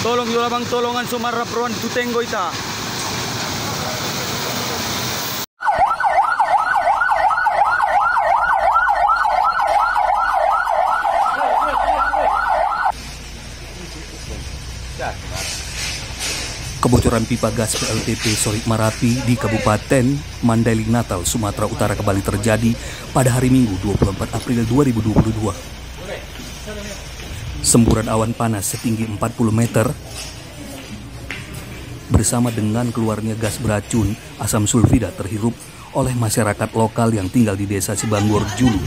Tolong yo labang tolongan sumarap ruan tutenggo ita. Kebocoran pipa gas PLTP Sorik Marapi di Kabupaten Mandailing Natal, Sumatera Utara kembali terjadi pada hari Minggu 24 April 2022. Semburan awan panas setinggi 40 meter bersama dengan keluarnya gas beracun asam sulfida terhirup oleh masyarakat lokal yang tinggal di desa Sibanggor Julu.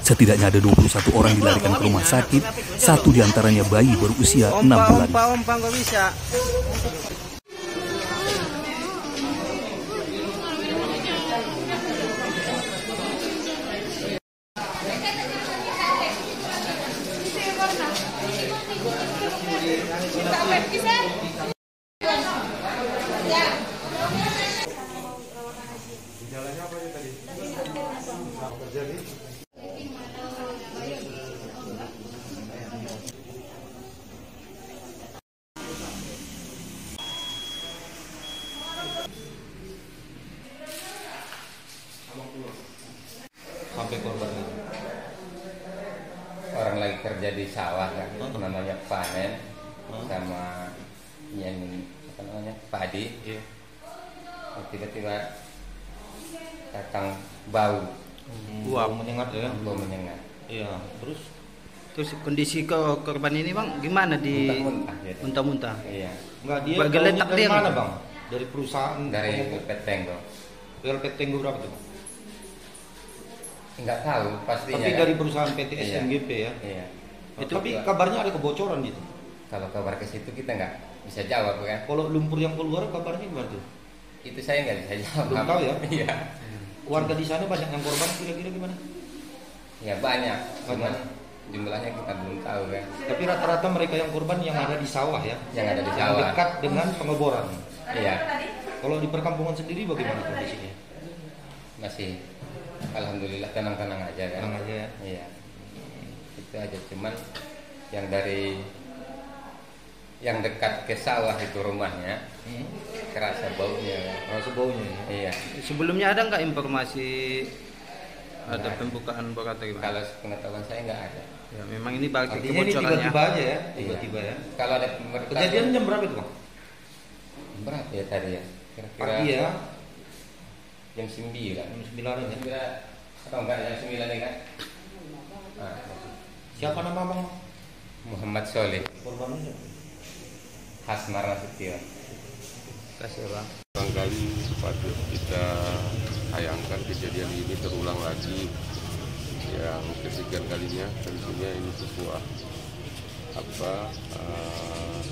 Setidaknya ada 21 orang dilarikan ke rumah sakit, satu diantaranya bayi berusia 6 bulan. Sampai korban orang lagi kerja di sawah kan, namanya panen sama yang apa namanya padi, tiba-tiba datang bau menyengat ya. bau menyengat. Iya, terus kondisi korban ini bang gimana di muntah-muntah? Iya. Enggak, dia Bergeletak dari dia mana gitu? bang? Dari perusahaan Dari Petenggo. PLT Tenggo berapa tuh bang? Enggak tahu pastinya. Tapi kan? dari perusahaan PT Iya. SMGP ya. Iya. Tapi kabarnya ada kebocoran gitu. Kalau kabar ke situ kita nggak bisa jawab kan. Kalau lumpur yang keluar kabarnya gimana tuh? Itu saya nggak bisa jawab. Belum tahu ya? Iya. Warga di sana banyak yang korban kira-kira gimana? Ya banyak. Cuman jumlahnya kita belum tahu kan. Tapi rata-rata mereka yang korban yang ada di sawah ya. Yang ada di Yang sawah. dekat dengan pengeboran. Iya. Kalau di perkampungan sendiri bagaimana kondisinya? Masih alhamdulillah tenang-tenang aja kan. Tenang aja ya. Iya. Itu aja, cuman yang dari yang dekat ke sawah itu rumahnya kerasa baunya kan. Rasa baunya ya. Iya. Sebelumnya ada nggak informasi ada pembukaan bor atau gimana? Kalau pengetahuan saya nggak ada. Ya, memang ini bagi Artinya ini kebocorannya. tiba-tiba aja ya. Iya. Tiba-tiba ya. Kalau ada Kejadian jam berapa itu bang? berapa ya tadi ya? Kira-kira Pagi ya. jam 9. Jam 9 ya. Kira atau enggak jam 9 nih kan? Nah, Siapa nama bang? Muhammad Soleh Korbannya? Hasmar Nasution. Kasih bang. Barangkali patut kita sayangkan kejadian ini terulang lagi yang kesekian kalinya. Tentunya ini sebuah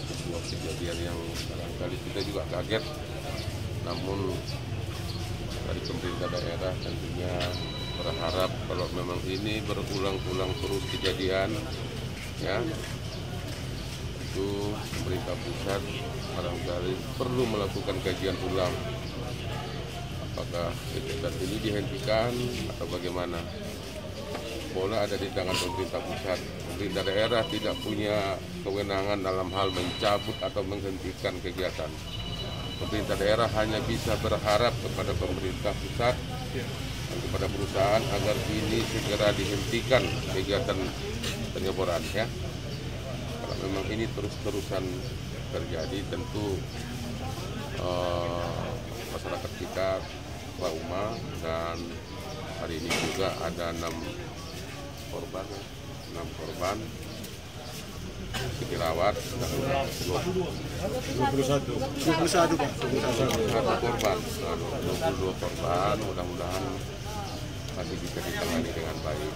sebuah kejadian yang barangkali kita juga kaget. Namun dari pemerintah daerah tentunya berharap kalau memang ini berulang-ulang terus kejadian, ya, itu pemerintah pusat barangkali perlu melakukan kajian ulang apakah kegiatan ini dihentikan atau bagaimana. Bola ada di tangan pemerintah pusat. Pemerintah daerah tidak punya kewenangan dalam hal mencabut atau menghentikan kegiatan. Pemerintah daerah hanya bisa berharap kepada pemerintah pusat dan kepada perusahaan agar ini segera dihentikan kegiatan pengeboran ya. Kalau memang ini terus-terusan terjadi, tentu masyarakat kita trauma, dan hari ini juga ada 6 korban dirawat dan 21 korban, 22 korban, mudah-mudahan masih bisa ditangani dengan baik.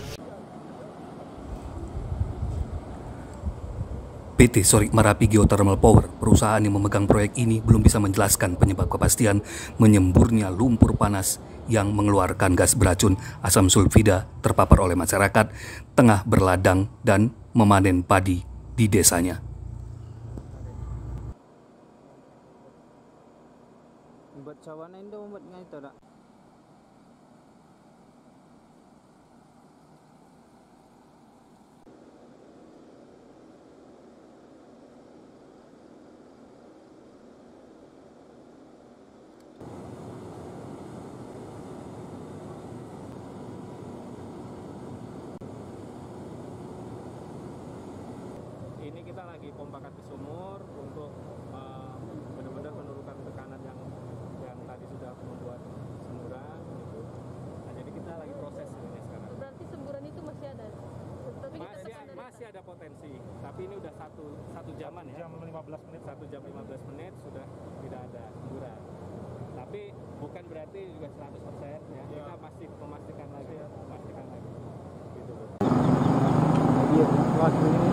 PT Sorik Marapi Geothermal Power, perusahaan yang memegang proyek ini, belum bisa menjelaskan penyebab kepastian menyemburnya lumpur panas yang mengeluarkan gas beracun asam sulfida terpapar oleh masyarakat tengah berladang dan memanen padi di desanya. pompa kaki sumur untuk benar-benar menurunkan tekanan yang tadi sudah membuat semburan gitu. Nah, jadi kita lagi proses ini sekarang. Berarti semburan itu masih ada? Tapi kita Masih ada potensi, tapi ini udah satu jaman ya. Jam 15 menit, 1 jam 15 menit sudah tidak ada semburan. Tapi bukan berarti juga 100% ya. Kita masih memastikan lagi. Gitu. Iya, waktu ini.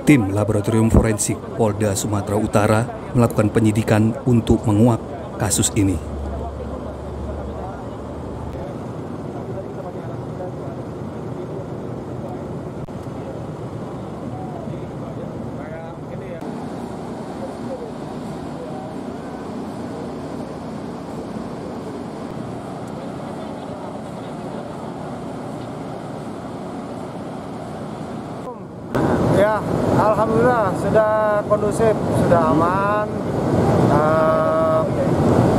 Tim Laboratorium Forensik Polda Sumatera Utara melakukan penyidikan untuk menguak kasus ini. Ya, alhamdulillah sudah kondusif, sudah aman.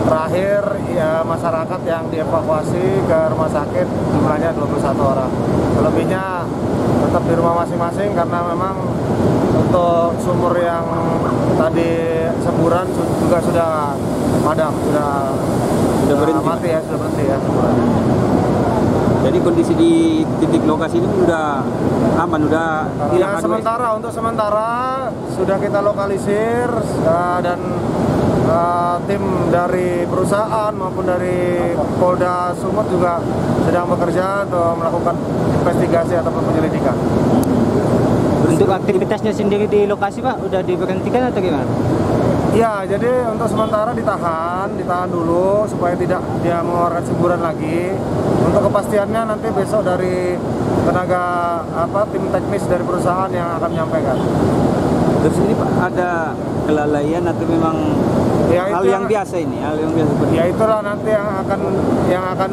Terakhir ya masyarakat yang dievakuasi ke rumah sakit jumlahnya 21 orang. Selebihnya tetap di rumah masing-masing karena memang untuk sumur yang tadi semburan juga sudah padam, sudah berhenti. Mati ya, sudah berhenti ya semburannya. Jadi kondisi di titik lokasi ini udah aman, udah ya, untuk sementara sudah kita lokalisir dan tim dari perusahaan maupun dari Polda Sumut juga sedang bekerja untuk melakukan investigasi ataupun penyelidikan. Untuk aktivitasnya sendiri di lokasi Pak, udah diberhentikan atau gimana? Ya, jadi untuk sementara ditahan dulu supaya tidak dia mengeluarkan semburan lagi. Untuk kepastiannya nanti besok dari tenaga tim teknis dari perusahaan yang akan menyampaikan. Terus ini Pak, ada kelalaian atau memang ya, hal yang biasa ini? Hal yang biasa. Ya itulah nanti yang akan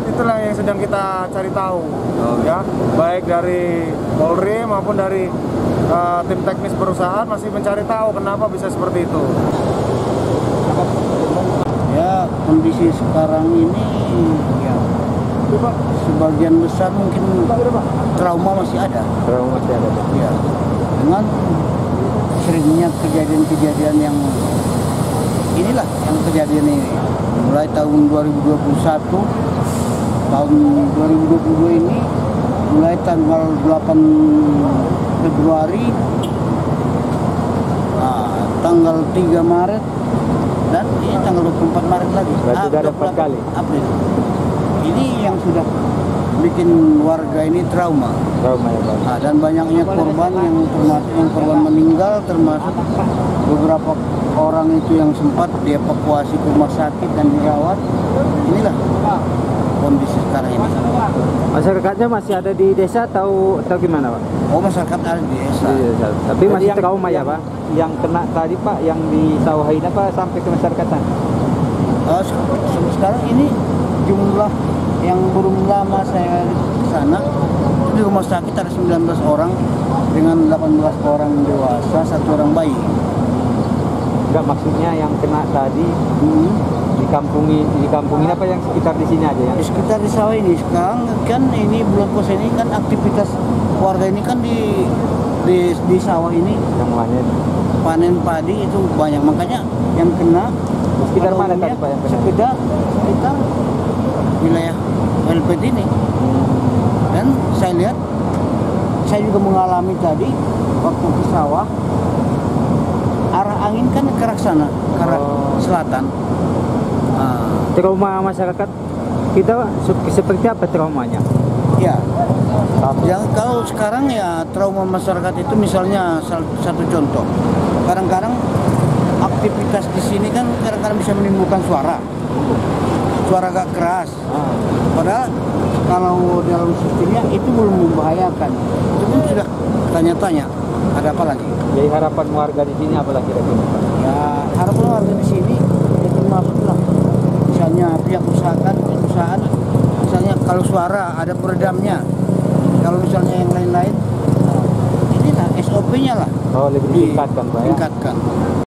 itulah yang sedang kita cari tahu. Ya, baik dari Polri maupun dari tim teknis perusahaan masih mencari tahu kenapa bisa seperti itu. Ya, kondisi sekarang ini ya sebagian besar mungkin trauma masih ada. Ya, dengan seringnya kejadian-kejadian yang inilah yang kejadian ini mulai tahun 2021, tahun 2022 ini mulai tanggal 8 Februari, tanggal 3 Maret dan ini tanggal 24 Maret lagi. Berarti sudah ada 4 kali. April. Ini yang sudah bikin warga ini trauma ya Pak. Dan banyaknya korban yang korban meninggal, termasuk beberapa orang itu yang sempat dievakuasi ke rumah sakit dan dirawat. Inilah kondisi sekarang ini. Masyarakatnya masih ada di desa atau gimana Pak? Oh, masyarakat ada di desa. Tapi masih trauma ya Pak? Yang kena tadi Pak, yang di sawah ini apa sampai ke masyarakat sana? Sekarang ini jumlah yang belum lama saya ke sana di rumah sakit ada 19 orang dengan 18 orang dewasa, 1 orang bayi. Enggak, maksudnya yang kena tadi di kampung ini apa yang sekitar di sini aja ya? Di sekitar di sawah ini sekarang kan ini bulan puasa ini kan aktivitas warga ini kan di sawah ini yang panen padi itu banyak, makanya yang kena di sekitar mana tadi Pak yang kena? Sekitar wilayah LPT ini. Dan saya lihat, saya juga mengalami tadi waktu di sawah, arah angin kan ke arah sana, ke arah selatan. Trauma masyarakat kita seperti apa traumanya? Ya, kalau sekarang ya trauma masyarakat itu misalnya satu contoh, kadang-kadang aktivitas di sini kan kadang-kadang bisa menimbulkan suara agak keras. Padahal kalau dalam sistemnya itu belum membahayakan. Itu pun sudah tanya-tanya. Ada apa lagi? Jadi harapan warga di sini apa lagi kira-kira, Pak? Ya harapan warga di sini ya termasuklah misalnya pihak perusahaan misalnya kalau suara ada peredamnya, kalau misalnya yang lain-lain inilah SOP-nya lah Oh, lebih ditingkatkan, Pak ya? tingkatkan.